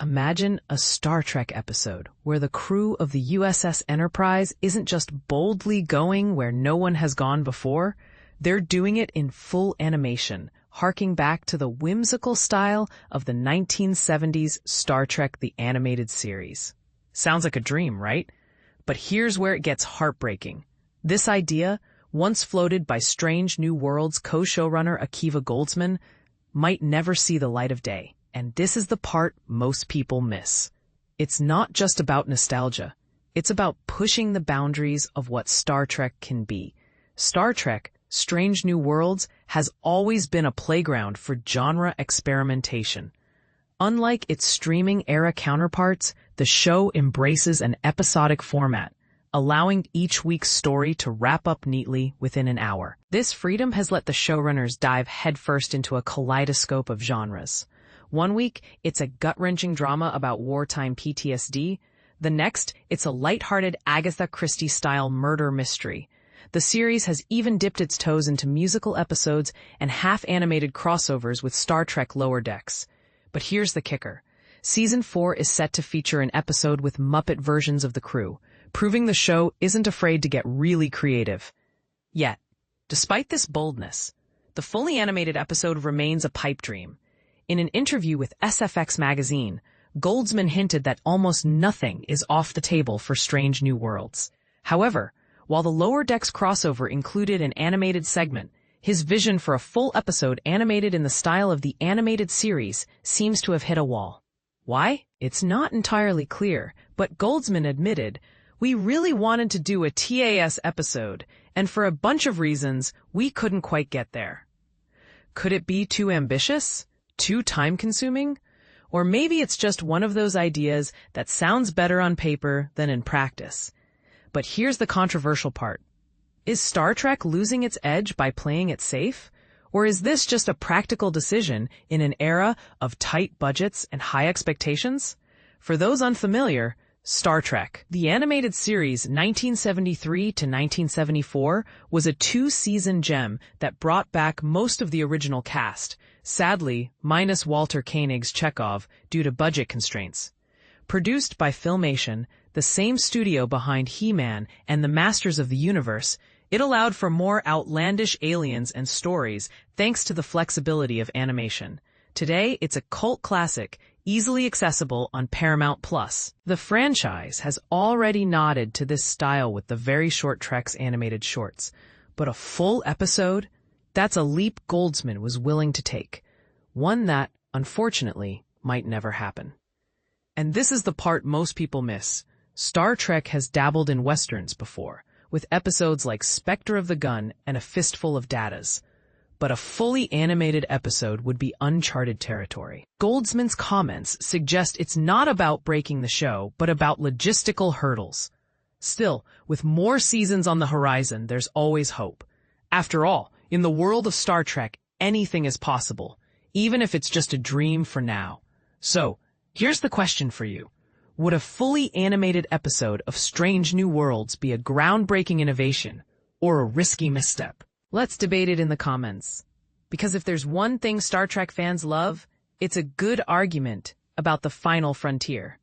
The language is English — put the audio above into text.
Imagine a Star Trek episode where the crew of the USS Enterprise isn't just boldly going where no one has gone before, they're doing it in full animation, harking back to the whimsical style of the 1970s Star Trek the Animated Series. Sounds like a dream, right? But here's where it gets heartbreaking. This idea, once floated by Strange New Worlds co-showrunner Akiva Goldsman, might never see the light of day. And this is the part most people miss. It's not just about nostalgia. It's about pushing the boundaries of what Star Trek can be. Star Trek, Strange New Worlds, has always been a playground for genre experimentation. Unlike its streaming-era counterparts, the show embraces an episodic format, allowing each week's story to wrap up neatly within an hour. This freedom has let the showrunners dive headfirst into a kaleidoscope of genres. One week, it's a gut-wrenching drama about wartime PTSD. The next, it's a lighthearted Agatha Christie-style murder mystery. The series has even dipped its toes into musical episodes and half-animated crossovers with Star Trek Lower Decks. But here's the kicker. Season 4 is set to feature an episode with Muppet versions of the crew, proving the show isn't afraid to get really creative. Yet, despite this boldness, the fully animated episode remains a pipe dream. In an interview with SFX magazine, Goldsman hinted that almost nothing is off the table for Strange New Worlds. However, while the Lower Decks crossover included an animated segment, his vision for a full episode animated in the style of the animated series seems to have hit a wall. Why? It's not entirely clear, but Goldsman admitted, "We really wanted to do a TAS episode, and for a bunch of reasons, we couldn't quite get there." Could it be too ambitious? Too time-consuming? Or maybe it's just one of those ideas that sounds better on paper than in practice. But here's the controversial part. Is Star Trek losing its edge by playing it safe? Or is this just a practical decision in an era of tight budgets and high expectations? For those unfamiliar, Star Trek, the animated series 1973 to 1974, was a 2-season gem that brought back most of the original cast, sadly, minus Walter Koenig's Chekhov due to budget constraints. Produced by Filmation, the same studio behind He-Man and the Masters of the Universe, it allowed for more outlandish aliens and stories thanks to the flexibility of animation. Today, it's a cult classic, easily accessible on Paramount+. The franchise has already nodded to this style with the Very Short Treks animated shorts, but a full episode? That's a leap Goldsman was willing to take, one that, unfortunately, might never happen. And this is the part most people miss. Star Trek has dabbled in westerns before, with episodes like Spectre of the Gun and A Fistful of Datas. But a fully animated episode would be uncharted territory. Goldsman's comments suggest it's not about breaking the show, but about logistical hurdles. Still, with more seasons on the horizon, there's always hope. After all, in the world of Star Trek, anything is possible, even if it's just a dream for now. So, here's the question for you. Would a fully animated episode of Strange New Worlds be a groundbreaking innovation or a risky misstep? Let's debate it in the comments. Because if there's one thing Star Trek fans love, it's a good argument about the final frontier.